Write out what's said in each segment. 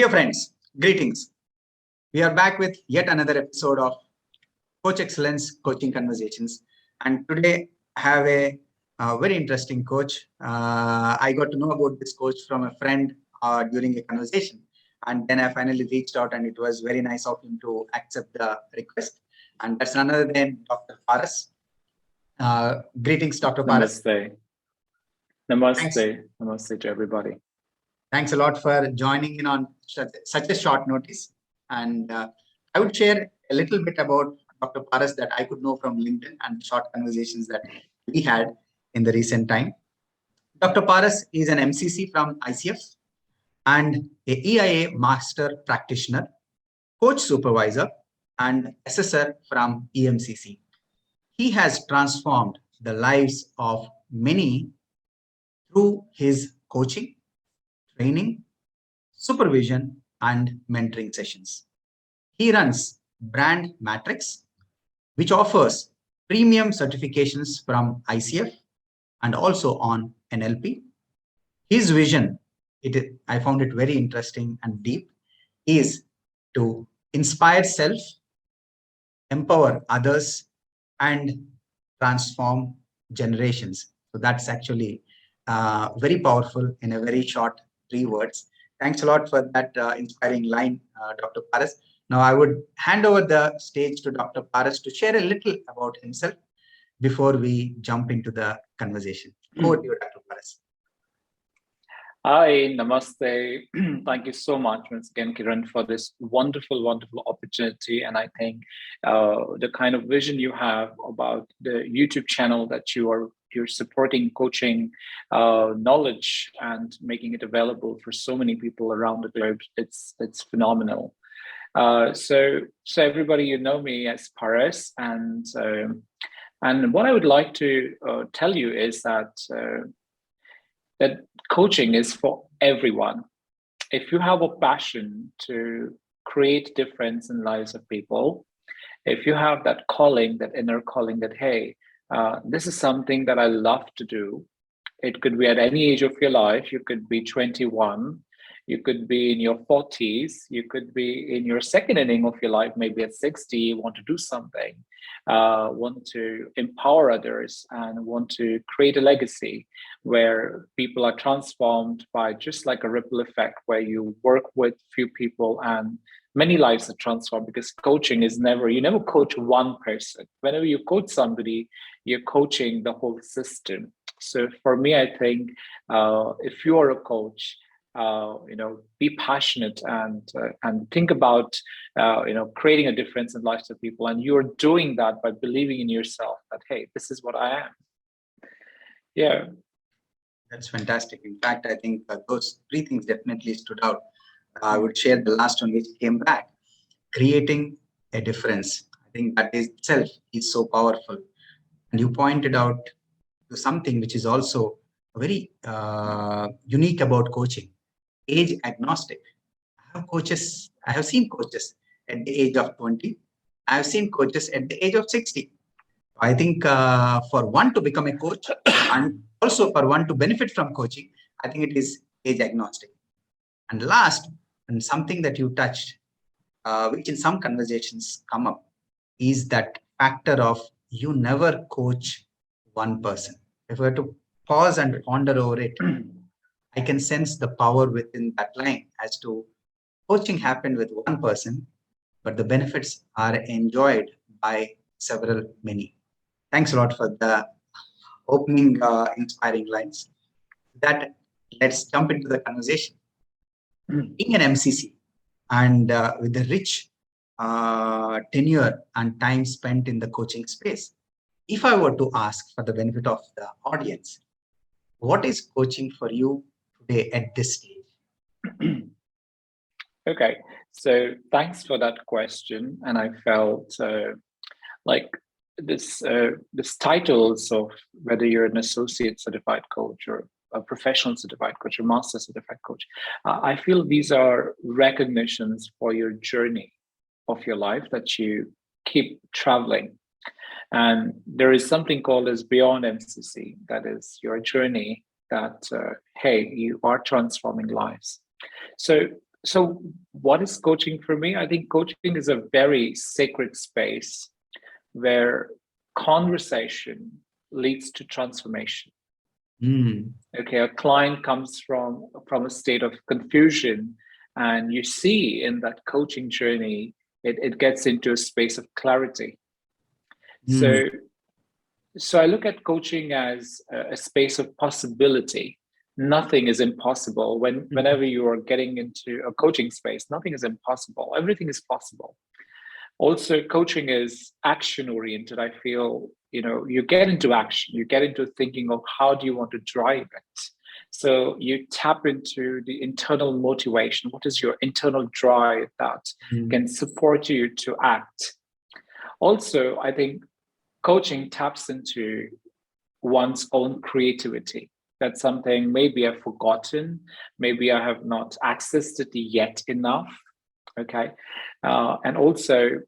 Dear friends, greetings. We are back with yet another episode of Coach Excellence Coaching Conversations. And today I have a very interesting coach. I got to know about this coach from a friend during a conversation. And then I finally reached out, and it was very nice of him to accept the request. And that's none other than Dr. Paras. Greetings, Dr. Paras. Namaste. Namaste. Namaste to everybody. Thanks a lot for joining in on such a short notice. And I would share a little bit about Dr. Paras that I could know from LinkedIn and short conversations that we had in the recent time. Dr. Paras is an MCC from ICF and a EIA master practitioner, coach supervisor, and assessor from MCC. He has transformed the lives of many through his coaching, training, supervision, and mentoring sessions. He runs Brand Matrix, which offers premium certifications from ICF and also on NLP. His vision, I found it very interesting and deep, is to inspire self, empower others, and transform generations. So that's actually very powerful in a very short 3 words. Thanks a lot for that inspiring line, Dr. Paras. Now I would hand over the stage to Dr. Paras to share a little about himself before we jump into the conversation. Over to you, Dr. Paras. Hi, namaste. Thank you so much once again, Kiran, for this wonderful, wonderful opportunity. And I think the kind of vision you have about the YouTube channel that you're supporting coaching knowledge and making it available for so many people around the globe, it's phenomenal. So everybody, you know me as Paras, and what I would like to tell you is that coaching is for everyone. If you have a passion to create difference in lives of people, if you have that calling, that inner calling that, hey, this is something that I love to do. It could be at any age of your life. You could be 21, you could be in your 40s, you could be in your second inning of your life, maybe at 60, you want to do something, want to empower others and want to create a legacy where people are transformed by just like a ripple effect, where you work with few people and many lives are transformed, because coaching is you never coach one person. Whenever you coach somebody, you're coaching the whole system. So for me, I think if you are a coach, be passionate and think about creating a difference in lives of people, and you're doing that by believing in yourself that, hey, this is what I am. Yeah, that's fantastic. In fact, I think those 3 things definitely stood out. I would share the last one, which came back: creating a difference. I think that itself is so powerful. And you pointed out to something which is also very unique about coaching: age agnostic. I have seen coaches at the age of 20. I have seen coaches at the age of 60. I think for one to become a coach and also for one to benefit from coaching, I think it is age agnostic. And last, and something that you touched, which in some conversations come up, is that factor of you never coach one person. If we were to pause and ponder over it, I can sense the power within that line as to coaching happened with one person, but the benefits are enjoyed by many. Thanks a lot for the opening inspiring lines. That let's jump into the conversation. Being an MCC and with the rich tenure and time spent in the coaching space, if I were to ask for the benefit of the audience, what is coaching for you today at this stage? Okay, so thanks for that question. And I felt like this titles of whether you're an associate certified coach or a professional certified coach or master certified coach, I feel these are recognitions for your journey of your life, that you keep traveling. And there is something called as beyond MCC, that is your journey, that hey, you are transforming lives. So So what is coaching for me? I think coaching is a very sacred space where conversation leads to transformation. Mm. Okay, a client comes from a state of confusion, and you see in that coaching journey, it gets into a space of clarity. Mm. So I look at coaching as a space of possibility. Nothing is impossible. Whenever you are getting into a coaching space, nothing is impossible. Everything is possible. Also, coaching is action oriented. I feel, you get into action, you get into thinking of how do you want to drive it. So you tap into the internal motivation. What is your internal drive that can support you to act? Also, I think coaching taps into one's own creativity. That's something maybe I've forgotten, maybe I have not accessed it yet enough. Okay, and also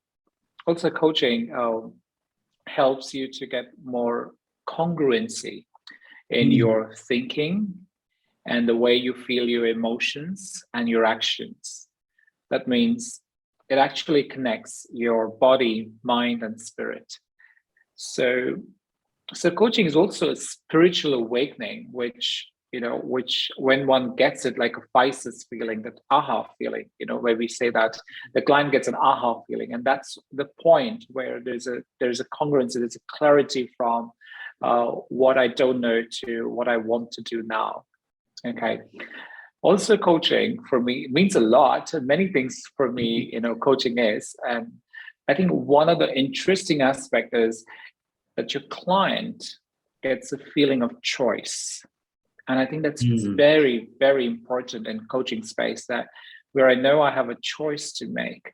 coaching helps you to get more congruency in Mm. your thinking and the way you feel your emotions and your actions. That means it actually connects your body, mind, and spirit. So coaching is also a spiritual awakening, which when one gets it, like a physis feeling, that aha feeling, where we say that the client gets an aha feeling, and that's the point where there's a congruence, there's a clarity from what I don't know to what I want to do now. Okay. Also, coaching for me means a lot. Many things for me, coaching is, and I think one of the interesting aspects is that your client gets a feeling of choice. And I think that's very, very important in coaching space, that where I know I have a choice to make.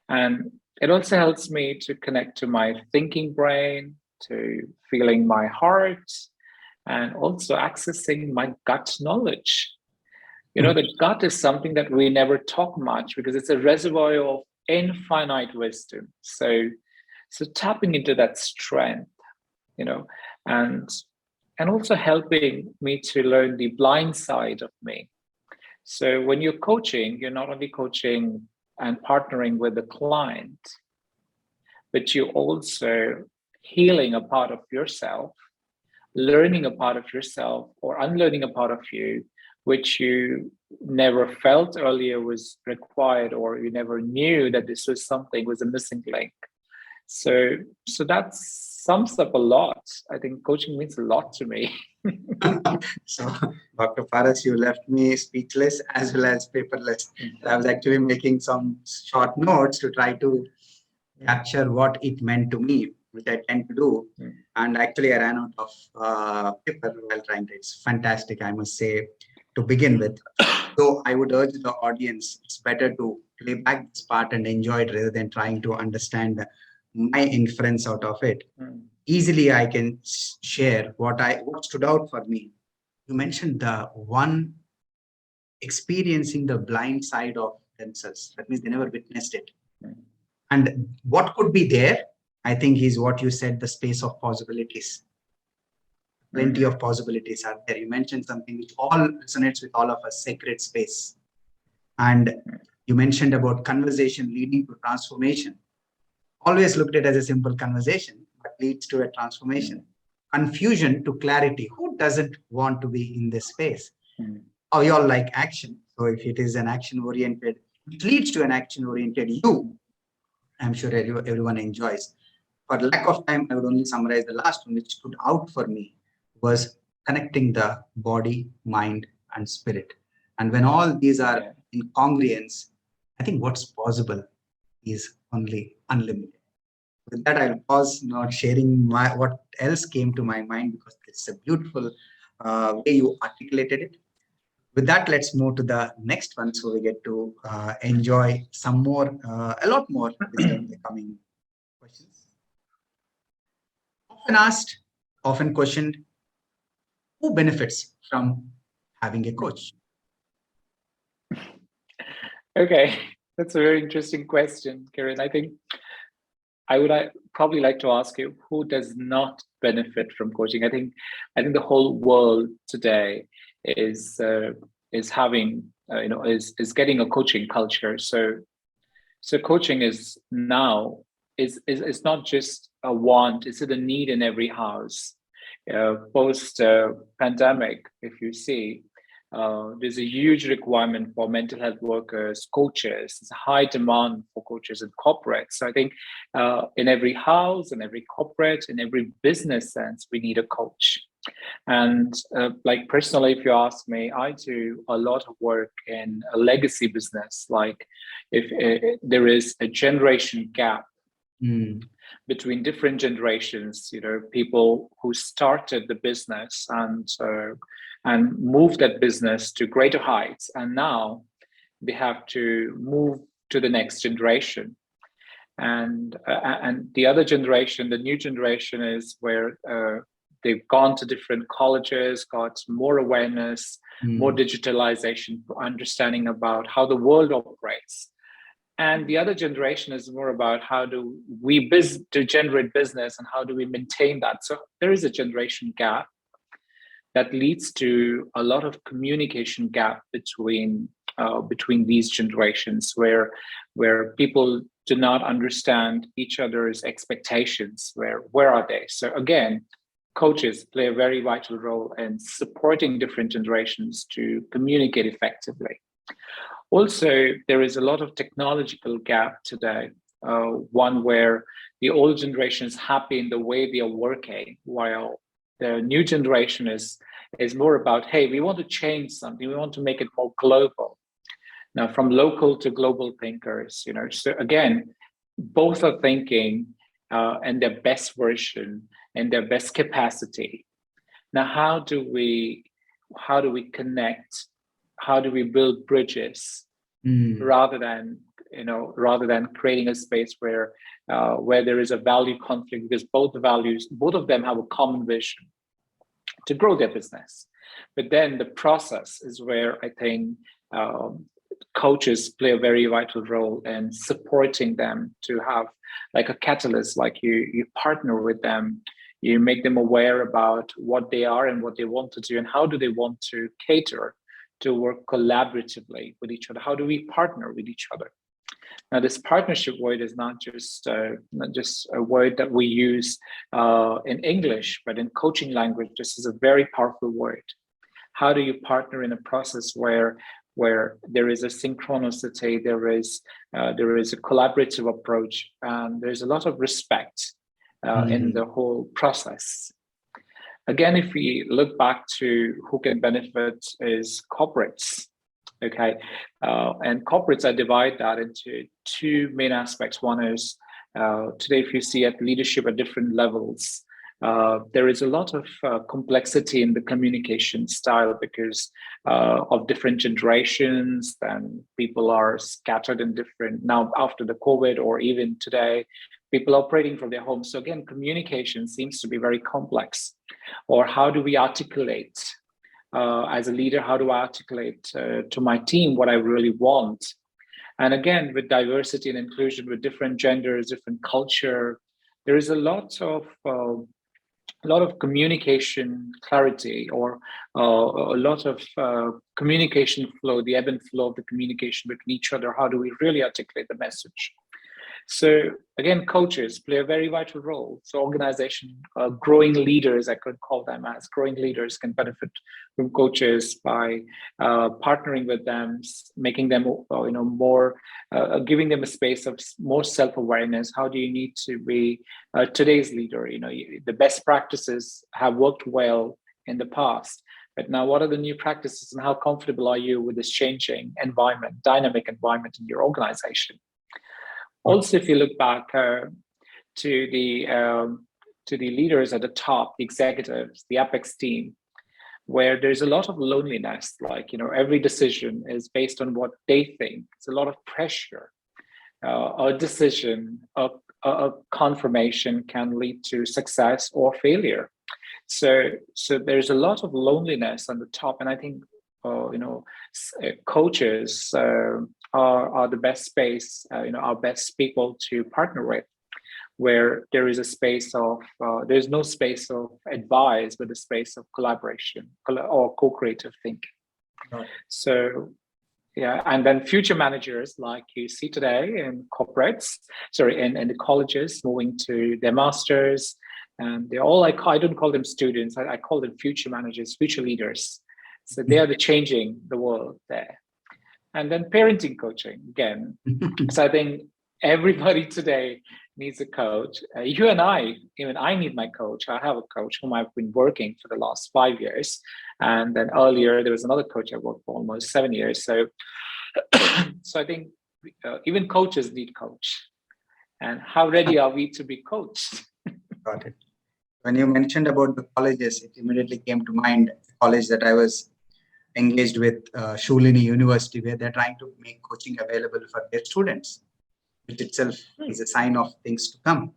And it also helps me to connect to my thinking brain, to feeling my heart, and also accessing my gut knowledge. The gut is something that we never talk much because it's a reservoir of infinite wisdom. So tapping into that strength, and also helping me to learn the blind side of me. So when you're coaching, you're not only coaching and partnering with the client, but you're also healing a part of yourself, learning a part of yourself, or unlearning a part of you which you never felt earlier was required, or you never knew that this was a missing link. So that sums up a lot. I think coaching means a lot to me. So, Dr. Faras, you left me speechless as well as paperless. I was actually making some short notes to try to capture what it meant to me, which I tend to do. And actually, I ran out of paper while trying to. It's fantastic, I must say, to begin with. So I would urge the audience, it's better to play back this part and enjoy it rather than trying to understand my inference out of it. Easily, I can share what stood out for me. You mentioned the one experiencing the blind side of themselves. That means they never witnessed it. And what could be there, I think, is what you said, the space of possibilities. Plenty of possibilities are there. You mentioned something which all resonates with all of us, sacred space. And you mentioned about conversation leading to transformation. Always looked at it as a simple conversation, but leads to a transformation. Confusion to clarity. Who doesn't want to be in this space? Oh, you all like action. So if it is an action-oriented, it leads to an action-oriented you. I'm sure everyone enjoys. For lack of time, I would only summarize the last one, which stood out for me, was connecting the body, mind, and spirit. And when all these are in congruence, I think what's possible is only unlimited. With that, I'll pause, not sharing what else came to my mind, because it's a beautiful way you articulated it. With that, let's move to the next one, so we get to enjoy some more, a lot more in the coming questions. Often asked, often questioned, who benefits from having a coach? Okay, that's a very interesting question, Kiran. I think I would probably like to ask you, who does not benefit from coaching? I think the whole world today is is having, is getting a coaching culture. So coaching is now is not just a want; it's a need in every house. Post pandemic, if you see, there's a huge requirement for mental health workers, coaches. There's a high demand for coaches in corporate. So I think in every house, in every corporate, in every business sense, we need a coach. And like personally, if you ask me, I do a lot of work in a legacy business. Like if there is a generation gap between different generations, people who started the business and moved that business to greater heights, and now they have to move to the next generation. And the other generation, the new generation, is where they've gone to different colleges, got more awareness, more digitalization, understanding about how the world operates. And the other generation is more about how do we to generate business and how do we maintain that. So there is a generation gap that leads to a lot of communication gap between these generations, where people do not understand each other's expectations. Where are they? So again, coaches play a very vital role in supporting different generations to communicate effectively. Also, there is a lot of technological gap today, one where the old generation is happy in the way they are working, while the new generation is more about, hey, we want to change something, we want to make it more global. Now, from local to global thinkers, So again, both are thinking and their best version and their best capacity. Now, how do we connect? How do we build bridges rather than creating a space where there is a value conflict, because both of them have a common vision to grow their business. But then the process is where I think coaches play a very vital role in supporting them to have like a catalyst, like you partner with them, you make them aware about what they are and what they want to do and how do they want to cater to work collaboratively with each other. How do we partner with each other? Now, this partnership word is not just a word that we use in English, but in coaching language, this is a very powerful word. How do you partner in a process where there is a synchronicity, there is a collaborative approach, and there's a lot of respect in the whole process. Again, if we look back to who can benefit is corporates, okay? And corporates, I divide that into two main aspects. One is today, if you see at leadership at different levels, there is a lot of complexity in the communication style because of different generations, and people are scattered in different, now after the COVID or even today, people operating from their homes. So again, communication seems to be very complex. Or how do we articulate, as a leader, how do I articulate to my team what I really want? And again, with diversity and inclusion, with different genders, different culture, there is a lot of communication clarity, or a lot of communication flow, the ebb and flow of the communication between each other. How do we really articulate the message? So again, coaches play a very vital role. So organization, growing leaders, I could call them as growing leaders, can benefit from coaches by partnering with them, making them, more, giving them a space of more self-awareness. How do you need to be today's leader? The best practices have worked well in the past, but now what are the new practices, and how comfortable are you with this changing environment, dynamic environment in your organization? Also, if you look back to the leaders at the top, the executives, the apex team, where there's a lot of loneliness, like, every decision is based on what they think. It's a lot of pressure. A decision, a confirmation can lead to success or failure. So there's a lot of loneliness on the top, and I think coaches are the best space, our best people to partner with, where there is a space of, there's no space of advice, but a space of collaboration or co-creative thinking. Got it. So yeah, and then future managers like you see today in in the colleges, moving to their masters, and they're all like, I don't call them students, I call them future managers, future leaders. So they are the changing the world there. And then parenting coaching again. So I think everybody today needs a coach. You and I, even I need my coach. I have a coach whom I've been working for the last 5 years. And then earlier, there was another coach I worked for almost 7 years. So, so I think even coaches need coach. And how ready are we to be coached? Got it. When you mentioned about the colleges, it immediately came to mind the college that I was engaged with, Shulini University, where they're trying to make coaching available for their students, which itself is a sign of things to come,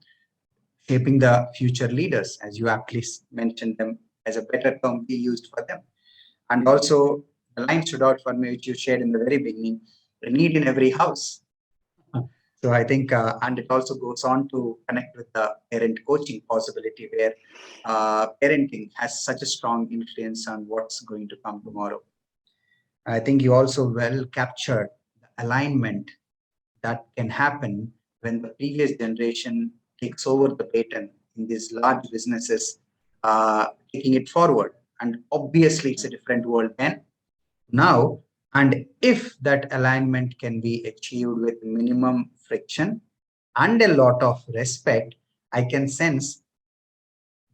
shaping the future leaders, as you aptly mentioned them as a better term be used for them. And also, the line stood out for me, which you shared in the very beginning, the need in every house. So I think, and it also goes on to connect with the parent coaching possibility, where parenting has such a strong influence on what's going to come tomorrow. I think you also well captured the alignment that can happen when the previous generation takes over the baton in these large businesses, taking it forward. And obviously, it's a different world then, now. And if that alignment can be achieved with minimum friction and a lot of respect, I can sense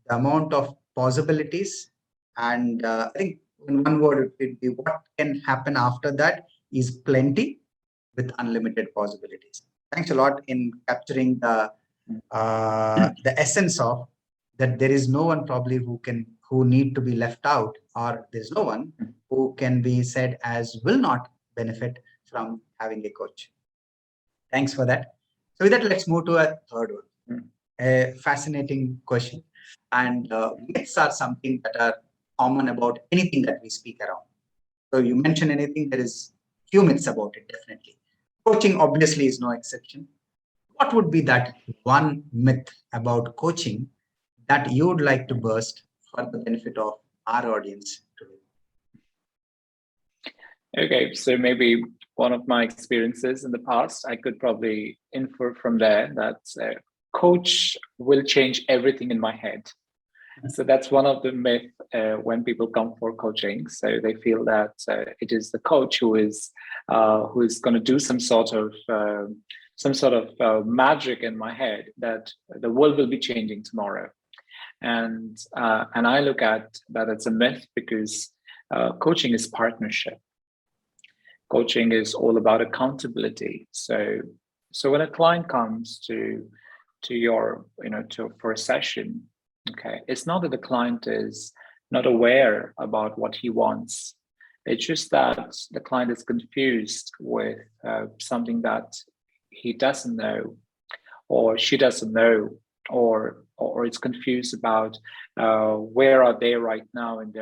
the amount of possibilities. And I think in one word, it would be what can happen after that is plenty with unlimited possibilities. Thanks a lot in capturing the essence of that. There is no one probably who need to be left out, or there's no one who can be said as will not benefit from having a coach. Thanks for that. So with that, let's move to a third one. A fascinating question. And myths are something that are common about anything that we speak around. So you mention anything, there is few myths about it, definitely. Coaching obviously is no exception. What would be that one myth about coaching that you would like to burst for the benefit of our audience today? Okay, so maybe one of my experiences in the past, I could probably infer from there that coach will change everything in my head. So that's one of the myths when people come for coaching. So they feel that it is the coach who is going to do some sort of magic in my head, that the world will be changing tomorrow. And I look at that as a myth, because coaching is partnership. Coaching is all about accountability. So when a client comes to your, for a session, okay, it's not that the client is not aware about what he wants. It's just that the client is confused with something that he doesn't know, or she doesn't know, or it's confused about where are they right now in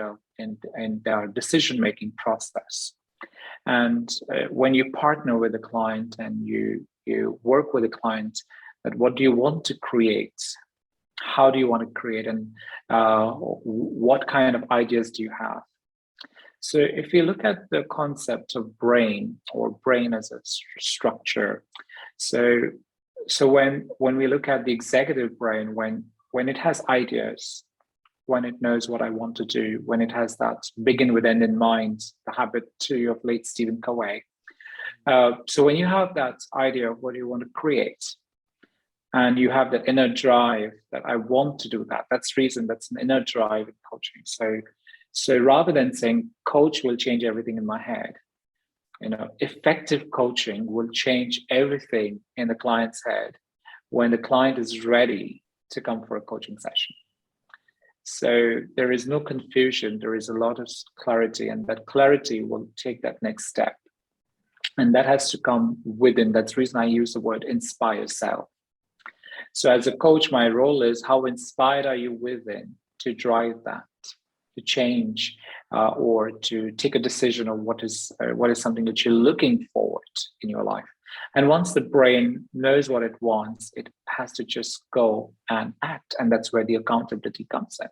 their decision-making process. And when you partner with a client and you work with a client, that what do you want to create? How do you want to create, and what kind of ideas do you have? So if you look at the concept of brain, or brain as a structure, so when we look at the executive brain, when it has ideas, when it knows what I want to do, when it has that begin with end in mind, the habit 2 of late Stephen Covey. So when you have that idea of what you want to create, and you have that inner drive that I want to do that, that's an inner drive in coaching. So rather than saying coach will change everything in my head, effective coaching will change everything in the client's head when the client is ready to come for a coaching session. So there is no confusion, there is a lot of clarity, and that clarity will take that next step. And that has to come within. That's the reason I use the word inspire self. So as a coach, my role is, how inspired are you within to drive that, to change, or to take a decision of what is something that you're looking forward in your life. And once the brain knows what it wants, it has to just go and act. And that's where the accountability comes in.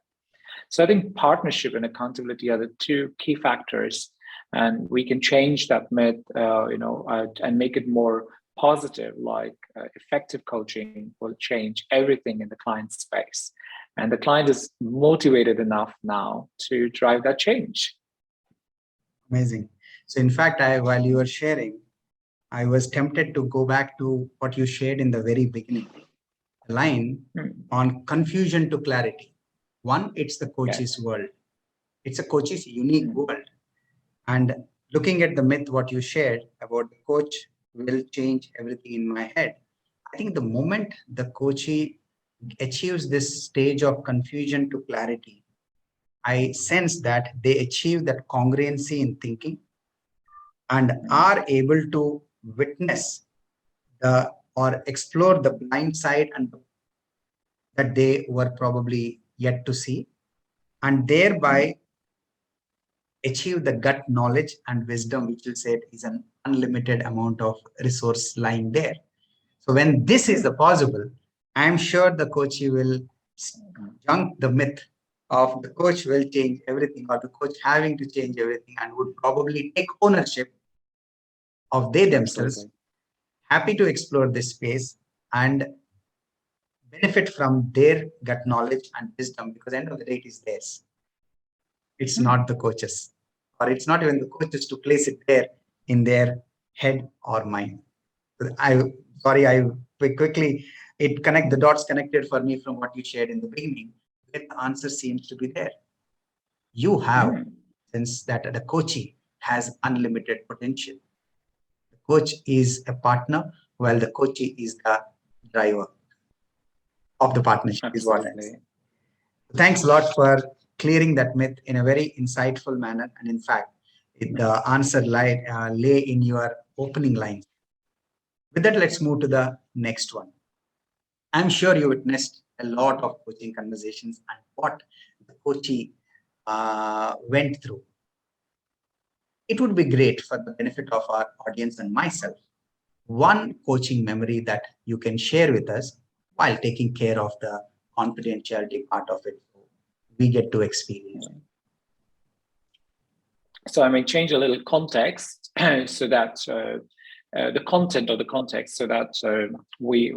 So I think partnership and accountability are the 2 key factors and we can change that myth, and make it more positive. Like effective coaching will change everything in the client's space, and the client is motivated enough now to drive that change. Amazing. So in fact, while you were sharing, I was tempted to go back to what you shared in the very beginning, the line on confusion to clarity. One, it's the coach's world. It's a coach's unique world. And looking at the myth, what you shared about the coach will change everything in my head. I think the moment the coachee achieves this stage of confusion to clarity, I sense that they achieve that congruency in thinking and are able to witness or explore the blind side and that they were probably yet to see, and thereby achieve the gut knowledge and wisdom, which will say is an unlimited amount of resource lying there. So when this is possible, I'm sure the coach will junk the myth of the coach will change everything or the coach having to change everything, and would probably take ownership of they themselves. Absolutely. Happy to explore this space and benefit from their gut knowledge and wisdom, because end of the day it is theirs. It's not the coaches, or it's not even the coaches to place it there in their head or mind. I quickly, the dots connected for me from what you shared in the beginning. The answer seems to be there. You have sense that the coachee has unlimited potential. The coach is a partner, while the coachee is the driver of the partnership. Absolutely. Is what I say. Thanks a lot for clearing that myth in a very insightful manner. And in fact, the answer lay in your opening lines. With that, let's move to the next one. I'm sure you witnessed a lot of coaching conversations and what the coachee went through. It would be great for the benefit of our audience and myself, one coaching memory that you can share with us while taking care of the confidentiality part of it. We get to experience. So I may change a little context so that the content of the context, so that we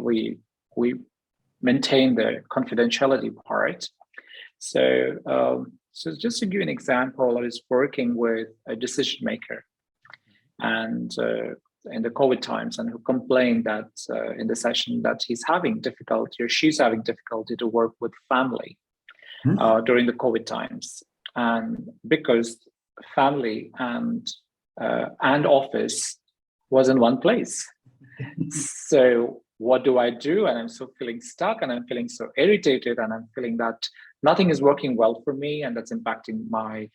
maintain the confidentiality part. So just to give you an example, I was working with a decision maker, and in the COVID times, and who complained that in the session that he's having difficulty or she's having difficulty to work with family during the COVID times, and because family and office was in one place. So what do I do? And I'm so feeling stuck, and I'm feeling so irritated, and I'm feeling that nothing is working well for me, and that's impacting my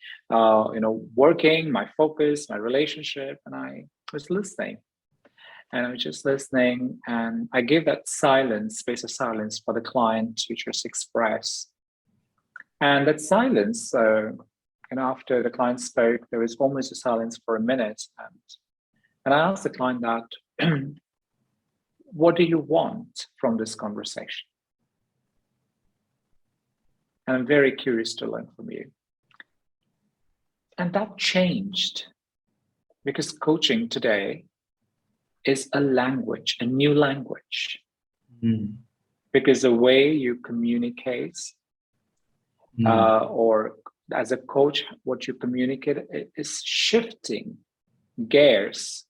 working, my focus, my relationship. And I was listening, and I was just listening, and I gave that space of silence for the client to just express. And that silence, after the client spoke, there was almost a silence for a minute, and I asked the client that, what do you want from this conversation? And I'm very curious to learn from you. And that changed, because coaching today is a language, a new language. Because the way you communicate, or as a coach, what you communicate is shifting gears.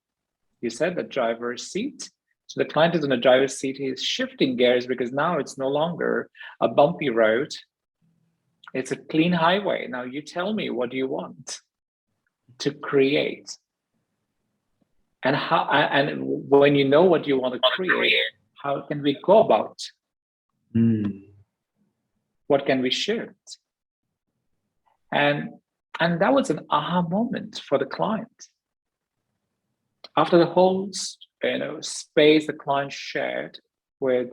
You said the driver's seat. So the client is in the driver's seat. He is shifting gears, because now it's no longer a bumpy road. It's a clean highway. Now you tell me, what do you want to create? And how? And when you know what you want to create, how can we go about? What can we shift? And that was an aha moment for the client. After the whole space the client shared with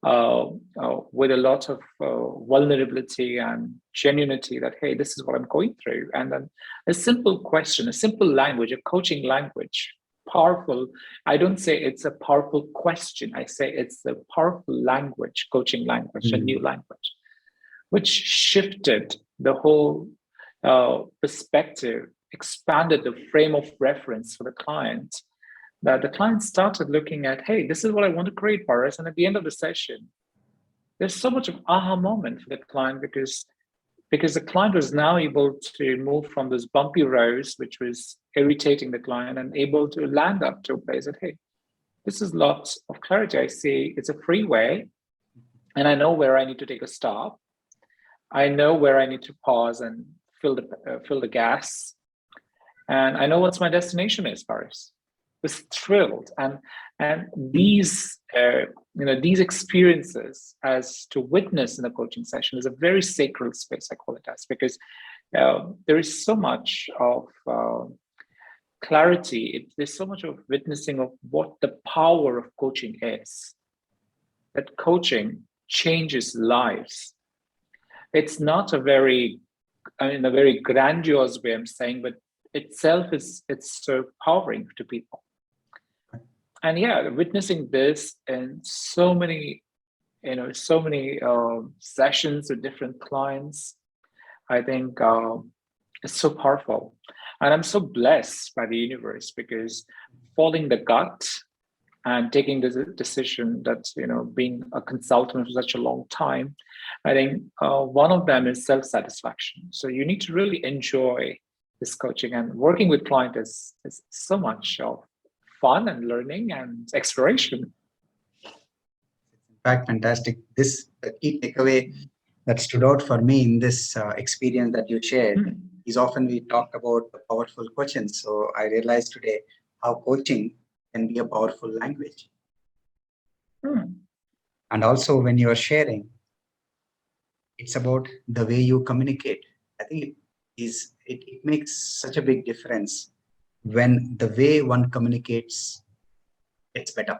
a lot of vulnerability and genuinity, that, hey, this is what I'm going through. And then a simple question, a simple language, a coaching language, powerful. I don't say it's a powerful question. I say it's a powerful language, coaching language, a new language, which shifted the whole perspective expanded the frame of reference for the client, that the client started looking at, hey, this is what I want to create for us. And at the end of the session, there's so much of aha moment for the client because the client was now able to move from those bumpy roads, which was irritating the client, and able to land up to a place that, hey, this is lots of clarity. I see it's a freeway, and I know where I need to take a stop. I know where I need to pause and fill the gas, and I know what's my destination is, Paris. Was thrilled, and these these experiences as to witness in a coaching session is a very sacred space, I call it as, because there is so much of clarity. There's so much of witnessing of what the power of coaching is. That coaching changes lives. It's not a very grandiose way I'm saying, but itself it's so empowering to people. And yeah, witnessing this in so many sessions with different clients, I think it's so powerful. And I'm so blessed by the universe because following the gut and taking the decision that, being a consultant for such a long time, I think one of them is self-satisfaction. So you need to really enjoy this coaching, and working with clients is so much of fun and learning and exploration. In fact, fantastic. This key takeaway that stood out for me in this experience that you shared is often we talk about the powerful questions. So I realized today how coaching can be a powerful language. And also when you are sharing, it's about the way you communicate. I think it makes such a big difference when the way one communicates gets better.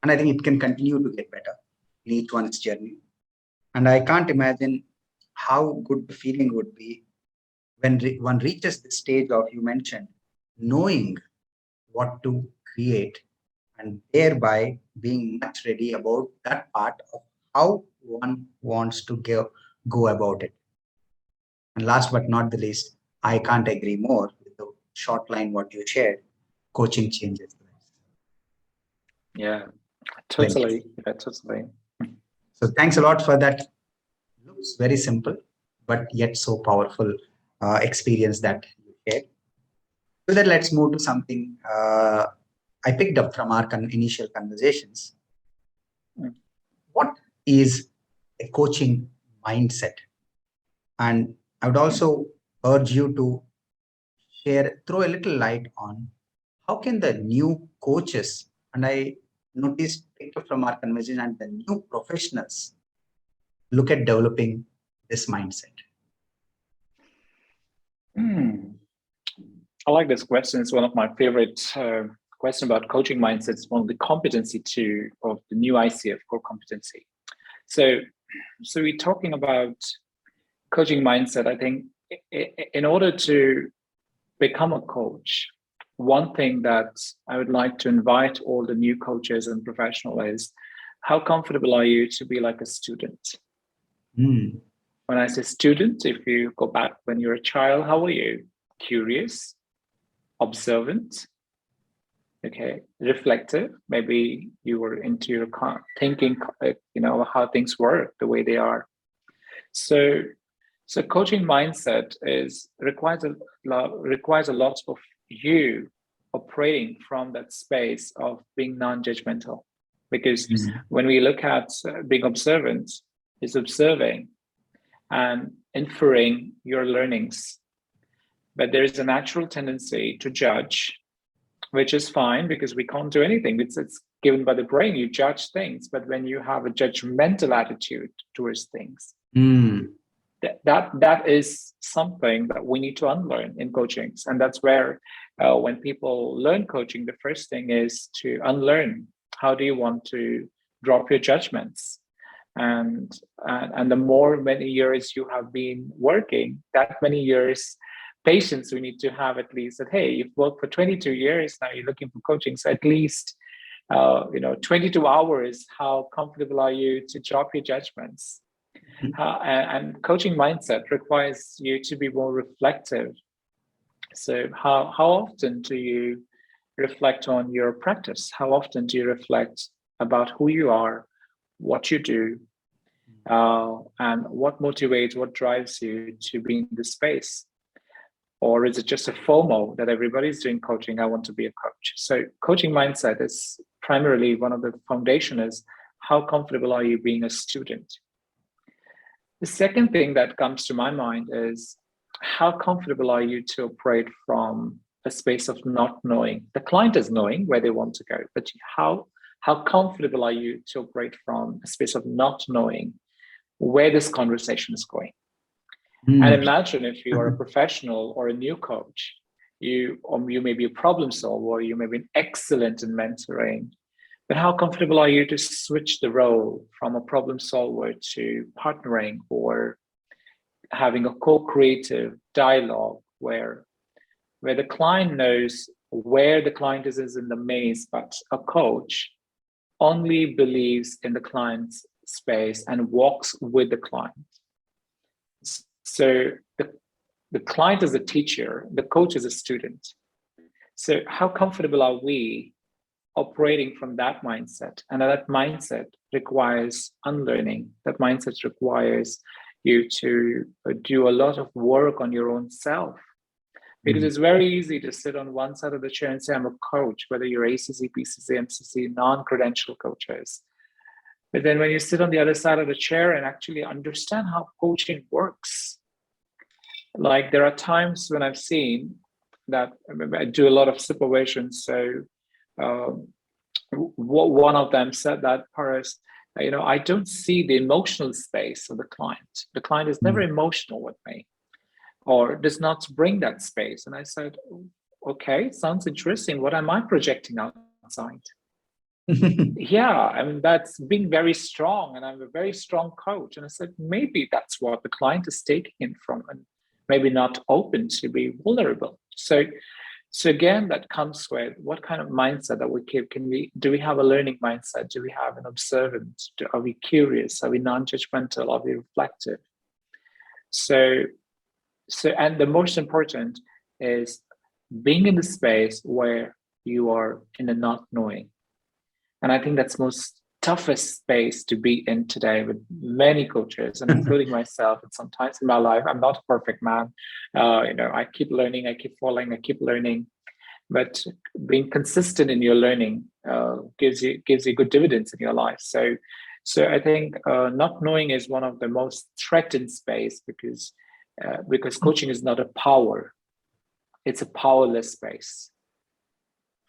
And I think it can continue to get better in each one's journey. And I can't imagine how good the feeling would be when one reaches the stage of, you mentioned, knowing what to create and thereby being much ready about that part of how one wants to go about it. And last but not the least, I can't agree more with the short line what you shared. Coaching changes lives. Yeah, totally. Yeah, totally. So thanks a lot for that. Looks very simple, but yet so powerful experience that you shared. So then let's move to something I picked up from our initial conversations. What is a coaching mindset? And I would also urge you to throw a little light on how can the new coaches, and I noticed picked up from our conversation, and the new professionals look at developing this mindset. I like this question. It's one of my favorite questions about coaching mindsets. It's one of the competency of the new ICF core competency. So we're talking about coaching mindset. I think in order to become a coach, one thing that I would like to invite all the new coaches and professionals is, how comfortable are you to be like a student? When I say student, if you go back when you're a child, how are you? Curious, observant, reflective. Maybe you were into your thinking, how things work, the way they are. So coaching mindset requires a lot of you operating from that space of being non-judgmental. Because when we look at being observant, is observing and inferring your learnings. But there is a natural tendency to judge, which is fine because we can't do anything. It's given by the brain. You judge things, but when you have a judgmental attitude towards things, that is something that we need to unlearn in coachings. And that's where when people learn coaching, the first thing is to unlearn. How do you want to drop your judgments? And the many years you have been working, that many years patience we need to have, at least that, hey, you've worked for 22 years, now you're looking for coaching, so at least 22 hours, how comfortable are you to drop your judgments? And coaching mindset requires you to be more reflective So how often do you reflect on your practice? How often do you reflect about who you are, what you do, and what motivates, what drives you to be in this space? Or is it just a FOMO that everybody's doing coaching? I want to be a coach. So coaching mindset is primarily one of the foundation is how comfortable are you being a student? The second thing that comes to my mind is how comfortable are you to operate from a space of not knowing? The client is knowing where they want to go, but how comfortable are you to operate from a space of not knowing where this conversation is going? And imagine if you are a professional or a new coach, you may be a problem solver, you may be excellent in mentoring, but how comfortable are you to switch the role from a problem solver to partnering or having a co-creative dialogue where the client knows where the client is in the maze, but a coach only believes in the client's space and walks with the client. So the client is a teacher, the coach is a student. So how comfortable are we operating from that mindset? And that mindset requires unlearning. That mindset requires you to do a lot of work on your own self. Because it's very easy to sit on one side of the chair and say, I'm a coach, whether you're ACC, PCC, MCC, non-credential coaches. But then when you sit on the other side of the chair and actually understand how coaching works, like there are times when I've seen that I do a lot of supervision. So one of them said that, Paris, I don't see the emotional space of the client. The client is never emotional with me or does not bring that space. And I said, okay, sounds interesting. What am I projecting outside? Yeah, I mean, that's being very strong and I'm a very strong coach. And I said, maybe that's what the client is taking in from and maybe not open to be vulnerable. So again, that comes with what kind of mindset that we keep. Do we have a learning mindset? Do we have an observant? Are we curious? Are we non-judgmental? Are we reflective? So and the most important is being in the space where you are in the not knowing. And I think that's most toughest space to be in today with many coaches, and including myself. And sometimes in my life, I'm not a perfect man. I keep learning, I keep falling, I keep learning. But being consistent in your learning gives you good dividends in your life. So I think not knowing is one of the most threatened space because coaching is not a power; it's a powerless space.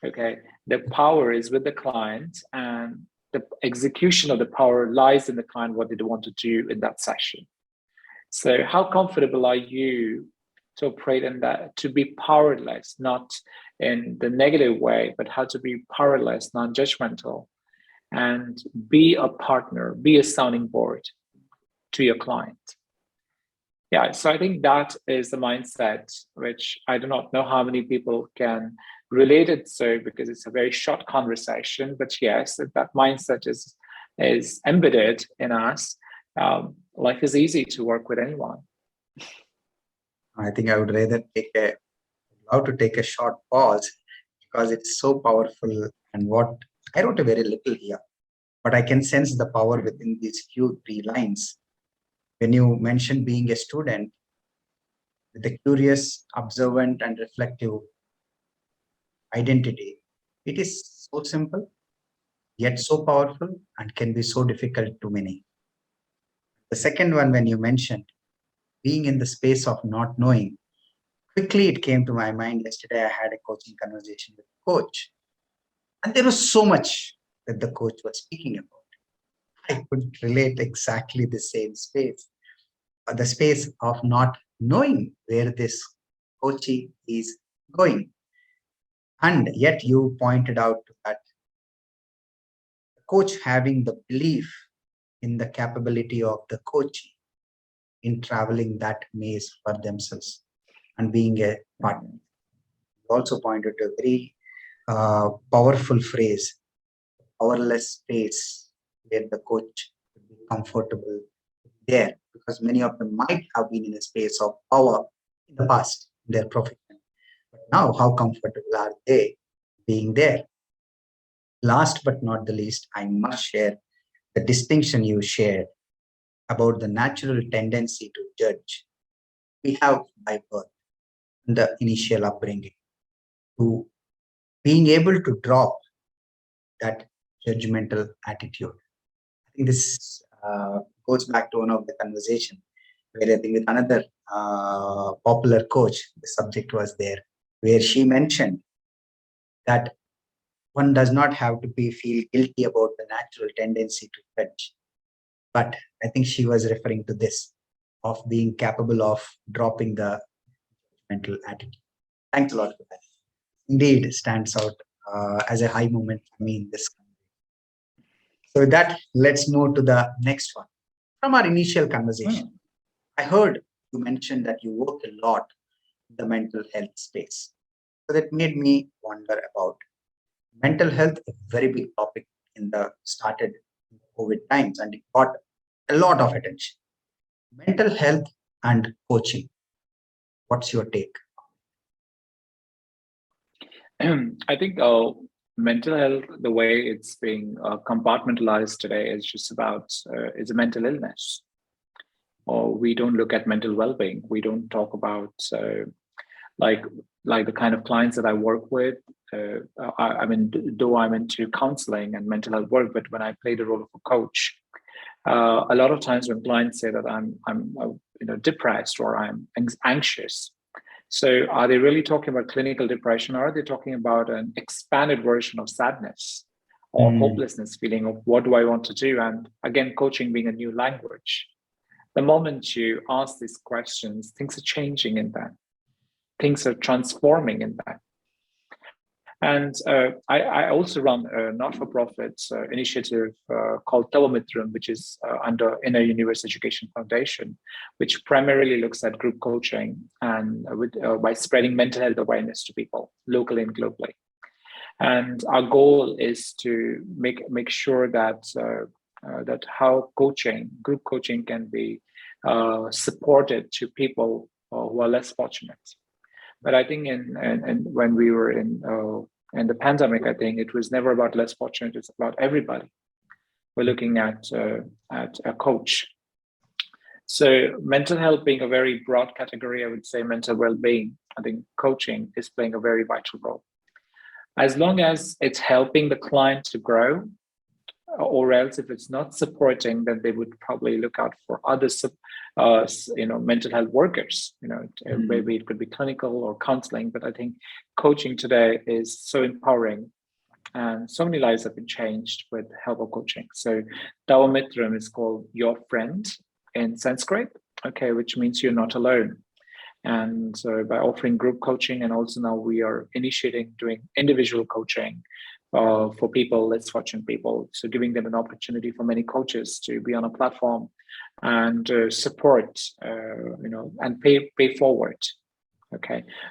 Okay, the power is with the client, and the execution of the power lies in the client, what they want to do in that session. So how comfortable are you to operate in that, to be powerless, not in the negative way, but how to be powerless, non-judgmental, and be a partner, be a sounding board to your client. Yeah, so I think that is the mindset, which I do not know how many people can relate it to because it's a very short conversation. But yes, if that mindset is embedded in us, life is easy to work with anyone. I think I would rather love to take a short pause because it's so powerful. And what I wrote a very little here, but I can sense the power within these few 3 lines. When you mentioned being a student with a curious, observant, and reflective identity, it is so simple, yet so powerful, and can be so difficult to many. The second one, when you mentioned being in the space of not knowing, quickly it came to my mind. Yesterday, I had a coaching conversation with a coach, and there was so much that the coach was speaking about. I could relate exactly the same space, the space of not knowing where this coachee is going. And yet you pointed out that the coach having the belief in the capability of the coachee in traveling that maze for themselves and being a partner. You also pointed to a very powerful phrase, powerless space, where the coach would be comfortable there, because many of them might have been in a space of power in the past in their profession. Now, how comfortable are they being there? Last but not the least, I must share the distinction you shared about the natural tendency to judge we have by birth, the initial upbringing, to being able to drop that judgmental attitude. I think this goes back to one of the conversation where I think with another popular coach, the subject was there, where she mentioned that one does not have to be feel guilty about the natural tendency to judge. But I think she was referring to this of being capable of dropping the mental attitude. Thanks a lot for that. Indeed, stands out as a high moment for me in this. So with that, let's move to the next one. From our initial conversation, I heard you mention that you work a lot in the mental health space. So that made me wonder about mental health, a very big topic in the started COVID times, and it got a lot of attention. Mental health and coaching. What's your take? I think mental health, the way it's being compartmentalized today, is just about it's a mental illness. Or we don't look at mental well-being. We don't talk about like the kind of clients that I work with. I mean, though I'm into counseling and mental health work, but when I play the role of a coach, a lot of times when clients say that I'm depressed or I'm anxious, so are they really talking about clinical depression, or are they talking about an expanded version of sadness or hopelessness feeling of what do I want to do? And again, coaching being a new language. The moment you ask these questions, things are changing in that. Things are transforming in that. And I also run a not-for-profit initiative called thatOrbit, which is under Inner Universe Education Foundation, which primarily looks at group coaching and by spreading mental health awareness to people locally and globally. And our goal is to make sure that that how group coaching can be supported to people who are less fortunate. But I think when we were in the pandemic, I think it was never about less fortunate. It's about everybody. We're looking at a coach. So mental health being a very broad category, I would say mental well-being. I think coaching is playing a very vital role. As long as it's helping the client to grow, or else if it's not supporting, then they would probably look out for other mental health workers. Maybe it could be clinical or counseling, but I think coaching today is so empowering, and so many lives have been changed with help of coaching. So thatOrbit is called your friend in Sanskrit, which means you're not alone. And so by offering group coaching, and also now we are doing individual coaching for people, less fortunate people. So giving them an opportunity for many coaches to be on a platform and support, and pay forward,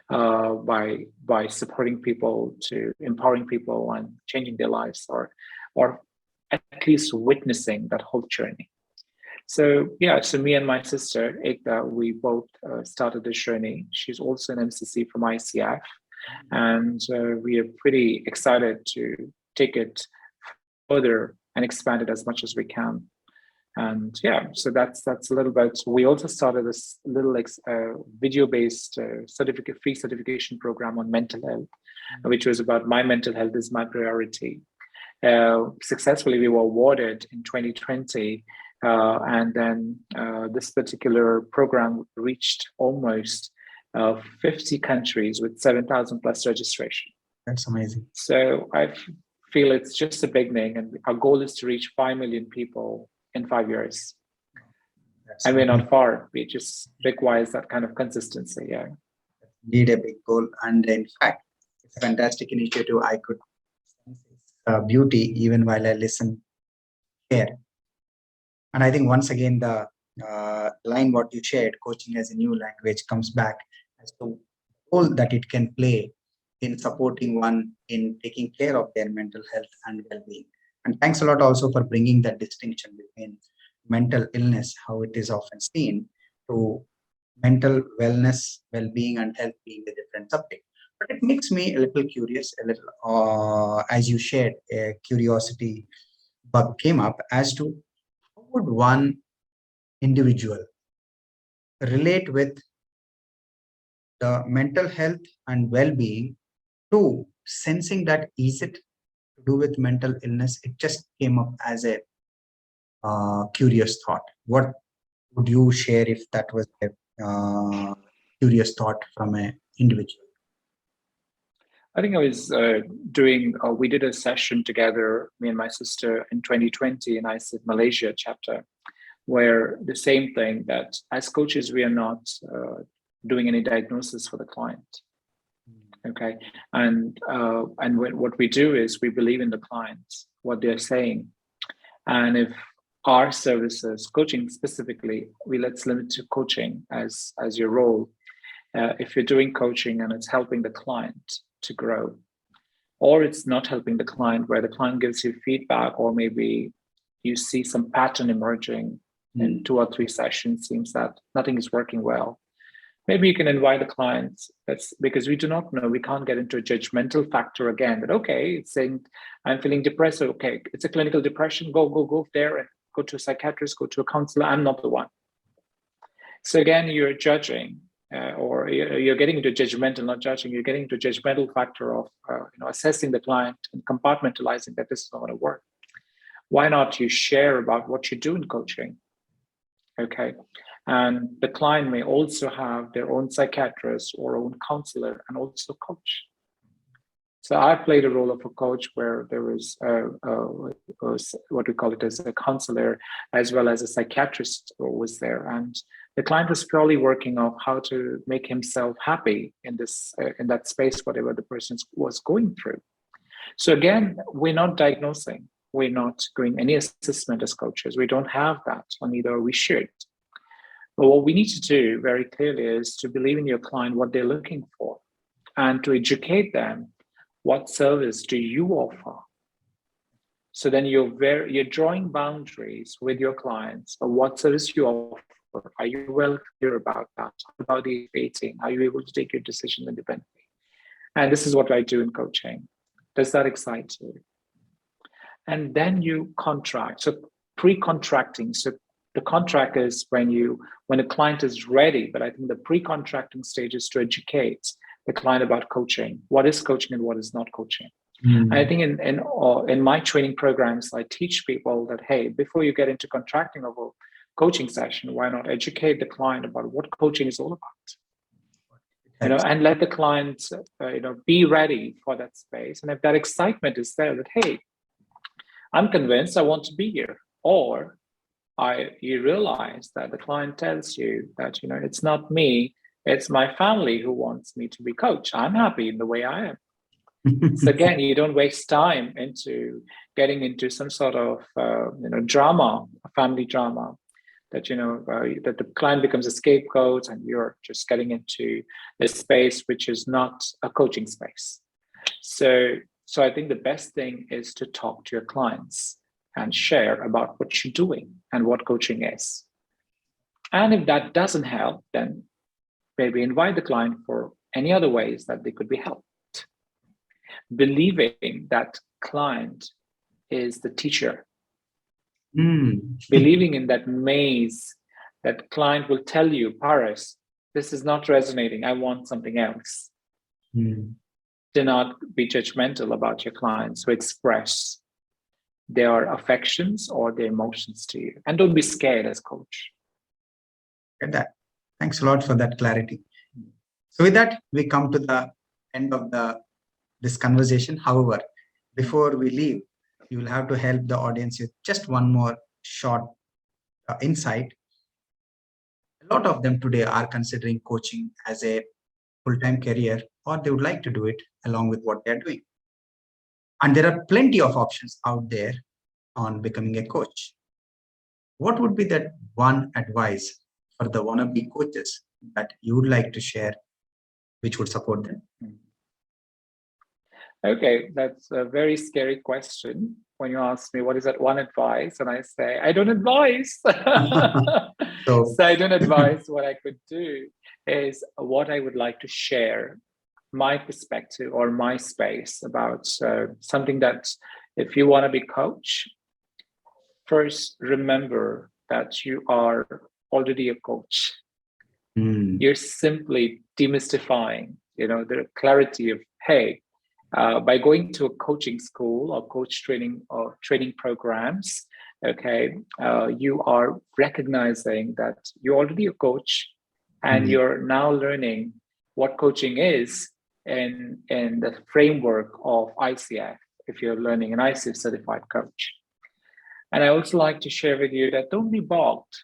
by supporting people, to empowering people and changing their lives, or at least witnessing that whole journey. So me and my sister Ekta, we both started this journey. She's also an MCC from ICF. And we are pretty excited to take it further and expand it as much as we can. And so that's a little bit. We also started this little video-based free certification program on mental health, which was about my mental health is my priority. Successfully, we were awarded in 2020, and then this particular program reached almost 50 countries with 7,000 plus registration. That's amazing. So I feel it's just a beginning, and our goal is to reach 5 million people in 5 years. And we're not far. It just requires that kind of consistency. Yeah. Indeed, a big goal. And in fact, it's a fantastic initiative. I could sense beauty even while I listen here. And I think once again, the line what you shared, coaching as a new language, comes back as to the role that it can play in supporting one in taking care of their mental health and well-being. And thanks a lot also for bringing that distinction between mental illness, how it is often seen, to mental wellness, well-being, and health being a different subject. But it makes me a little curious, a little, as you shared, a curiosity bug came up as to how would one individual relate with the mental health and well-being to sensing that is it to do with mental illness? It just came up as a curious thought. What would you share if that was a curious thought from an individual? I think I was we did a session together, me and my sister, in 2020 in ICF Malaysia chapter, where the same thing, that as coaches, we are not doing any diagnosis for the client. Okay. And what we do is we believe in the clients, what they're saying. And if our services, coaching specifically, let's limit to coaching as your role. If you're doing coaching and it's helping the client to grow, or it's not helping the client, where the client gives you feedback, or maybe you see some pattern emerging in 2 or 3 sessions, seems that nothing is working well. Maybe you can invite the clients. That's because we do not know, we can't get into a judgmental factor again, that, okay, it's saying I'm feeling depressed. Okay, it's a clinical depression. Go there and go to a psychiatrist, go to a counselor. I'm not the one. So again, you're judging, or you're getting into judgmental, not judging, you're getting into judgmental factor of assessing the client and compartmentalizing that this is not going to work. Why not you share about what you do in coaching? Okay. And the client may also have their own psychiatrist or own counselor and also coach. So I played a role of a coach where there was what we call it as a counselor, as well as a psychiatrist was there. And the client was purely working on how to make himself happy in that space, whatever the person was going through. So again, we're not diagnosing. We're not doing any assessment as coaches. We don't have that, or neither we should. But what we need to do very clearly is to believe in your client, what they're looking for, and to educate them. What service do you offer? So then you're drawing boundaries with your clients of what service you offer. Are you well clear about that? How about the rating? Are you able to take your decision independently? And this is what I do in coaching. Does that excite you? And then you contract. So pre-contracting. So the contract is when a client is ready, but I think the pre-contracting stage is to educate the client about coaching. What is coaching and what is not coaching? And I think in my training programs, I teach people that, hey, before you get into contracting of a coaching session, why not educate the client about what coaching is all about? And let the client, be ready for that space. And if that excitement is there, that, hey, I'm convinced I want to be here, or you realize that the client tells you that, it's not me, it's my family who wants me to be coach. I'm happy in the way I am. So again, you don't waste time into getting into some sort of drama, a family drama, that that the client becomes a scapegoat, and you're just getting into a space which is not a coaching space. So I think the best thing is to talk to your clients and share about what you're doing and what coaching is. And if that doesn't help, then maybe invite the client for any other ways that they could be helped. Believing that client is the teacher. Believing in that maze, that client will tell you, Paris, this is not resonating. I want something else. Do not be judgmental about your clients who express their affections or their emotions to you. And don't be scared as coach. Get that. Thanks a lot for that clarity. So with that, we come to the end of this conversation. However, before we leave, you will have to help the audience with just one more short insight. A lot of them today are considering coaching as a full-time career, or they would like to do it along with what they're doing. And there are plenty of options out there on becoming a coach. What would be that one advice for the wannabe coaches that you would like to share, which would support them? Okay, that's a very scary question. When you ask me, what is that one advice? And I say, I don't advise. So I don't advise. What I could do is what I would like to share my perspective or my space about something that if you want to be coach, first remember that you are already a coach. You're simply demystifying, the clarity of, hey, by going to a coaching school or coach training or training programs, okay, you are recognizing that you're already a coach and you're now learning what coaching is in the framework of ICF, if you're learning an ICF certified coach. And I also like to share with you that don't be bogged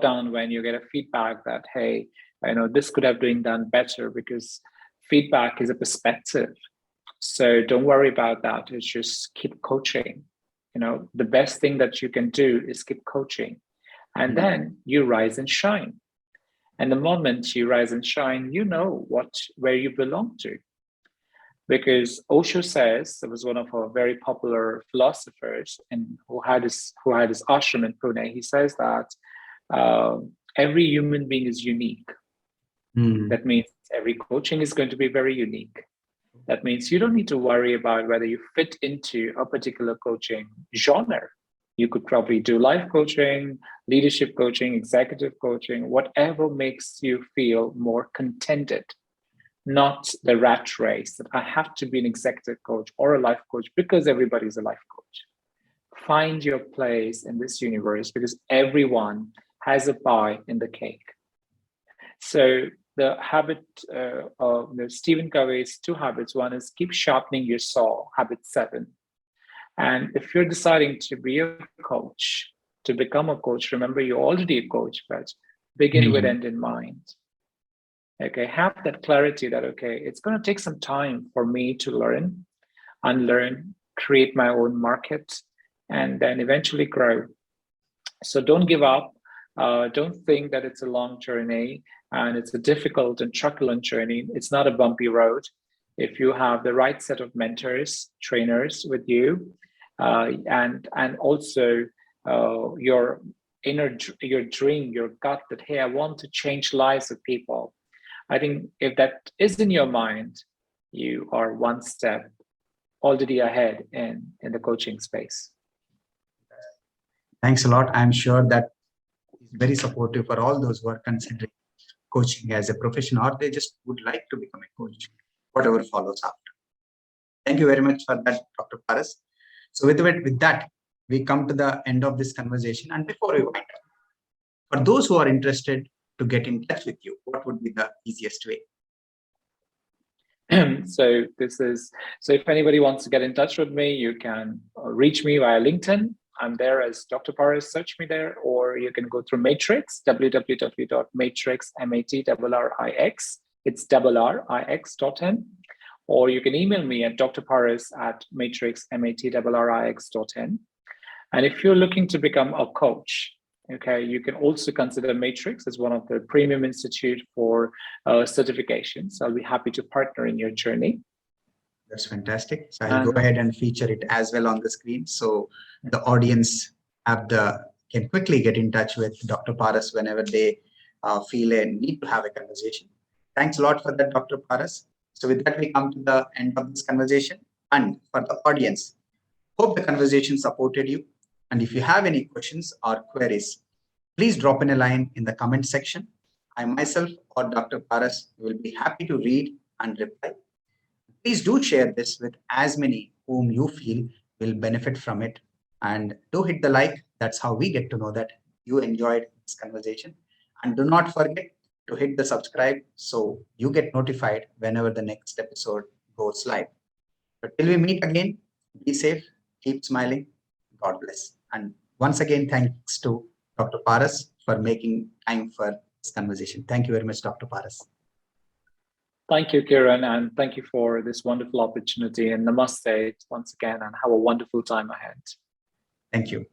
down when you get a feedback that, hey, this could have been done better, because feedback is a perspective. So don't worry about that. It's just keep coaching. The best thing that you can do is keep coaching, and then you rise and shine. And the moment you rise and shine, you know where you belong to. Because Osho says, there was one of our very popular philosophers and who had his ashram in Pune. He says that every human being is unique. That means every coaching is going to be very unique. That means you don't need to worry about whether you fit into a particular coaching genre. You could probably do life coaching, leadership coaching, executive coaching, whatever makes you feel more contented. Not the rat race that I have to be an executive coach or a life coach because everybody's a life coach. Find your place in this universe, because everyone has a pie in the cake. So the habit of Stephen Covey's 2 habits, one is keep sharpening your saw, habit 7. And if you're deciding to be a coach, to become a coach, remember you're already a coach, but begin with end in mind. Okay, have that clarity that, okay, it's going to take some time for me to learn, unlearn, create my own market, and then eventually grow. So don't give up. Don't think that it's a long journey and it's a difficult and truculent journey. It's not a bumpy road. If you have the right set of mentors, trainers with you, and also your dream, your gut that, hey, I want to change lives of people. I think if that is in your mind, you are one step already ahead in the coaching space. Thanks a lot. I'm sure that is very supportive for all those who are considering coaching as a profession, or they just would like to become a coach, whatever follows after. Thank you very much for that, Dr. Paras. So with that, we come to the end of this conversation. And before we wind up, for those who are interested to get in touch with you, what would be the easiest way? So if anybody wants to get in touch with me, you can reach me via LinkedIn. I'm there as Dr. Paras, search me there, or you can go through Matrix, www.matrix, M-A-T-R-R-I-X. It's rrix.in. Or you can email me at drparas@matrix, M-A-T-R-R-I-X.in. And if you're looking to become a coach, okay, you can also consider Matrix as one of the premium institute for certifications. I'll be happy to partner in your journey. That's fantastic. So I'll go ahead and feature it as well on the screen, so the audience can quickly get in touch with Dr. Paras whenever they feel a need to have a conversation. Thanks a lot for that, Dr. Paras. So with that, we come to the end of this conversation. And for the audience, hope the conversation supported you. And if you have any questions or queries, please drop in a line in the comment section. I myself or Dr. Paras will be happy to read and reply. Please do share this with as many whom you feel will benefit from it. And do hit the like. That's how we get to know that you enjoyed this conversation. And do not forget to hit the subscribe so you get notified whenever the next episode goes live. But till we meet again, be safe, keep smiling. God bless. And once again, thanks to Dr. Paras for making time for this conversation. Thank you very much, Dr. Paras. Thank you, Kiran, and thank you for this wonderful opportunity. And namaste once again, and have a wonderful time ahead. Thank you.